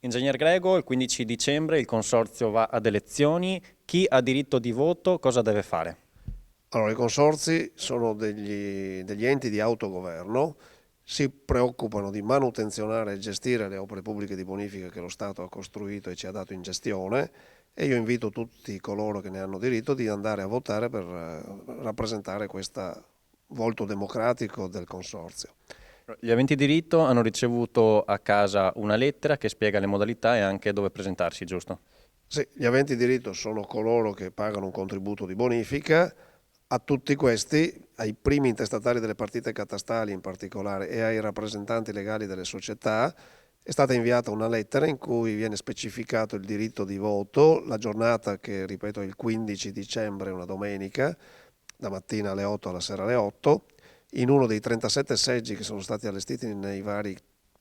Ingegner Grego, il 15 dicembre il consorzio va ad elezioni. Chi ha diritto di voto cosa deve fare? Allora, i consorzi sono degli enti di autogoverno, si preoccupano di manutenzionare e gestire le opere pubbliche di bonifica che lo Stato ha costruito e ci ha dato in gestione, e io invito tutti coloro che ne hanno diritto di andare a votare per rappresentare questo volto democratico del consorzio. Gli aventi diritto hanno ricevuto a casa una lettera che spiega le modalità e anche dove presentarsi, giusto? Sì, gli aventi diritto sono coloro che pagano un contributo di bonifica. A tutti questi, ai primi intestatari delle partite catastali in particolare e ai rappresentanti legali delle società, è stata inviata una lettera in cui viene specificato il diritto di voto, la giornata che, ripeto, è il 15 dicembre, una domenica, da mattina alle 8 alla sera alle 8, in uno dei 37 seggi che sono stati allestiti nei vari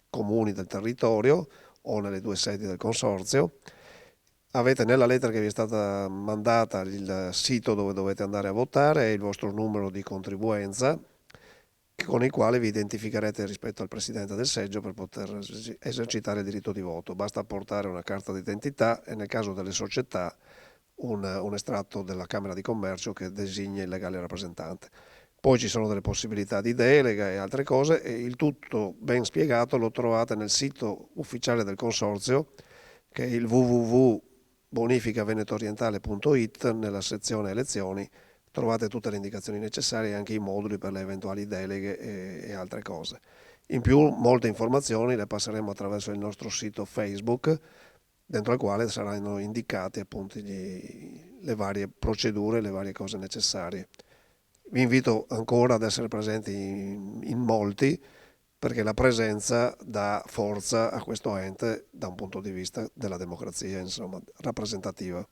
comuni del territorio o nelle due sedi del consorzio. Avete nella lettera che vi è stata mandata il sito dove dovete andare a votare e il vostro numero di contribuenza con il quale vi identificherete rispetto al presidente del seggio per poter esercitare il diritto di voto. Basta portare una carta d'identità e nel caso delle società un estratto della Camera di Commercio che designi il legale rappresentante. Poi ci sono delle possibilità di delega e altre cose, e il tutto ben spiegato lo trovate nel sito ufficiale del consorzio, che è il www.bonificavenetorientale.it. Nella sezione elezioni trovate tutte le indicazioni necessarie e anche i moduli per le eventuali deleghe e altre cose. In più, molte informazioni le passeremo attraverso il nostro sito Facebook, dentro al quale saranno indicate appunto le varie procedure, le varie cose necessarie. Vi invito ancora ad essere presenti in molti, perché la presenza dà forza a questo ente da un punto di vista della democrazia, insomma, rappresentativa.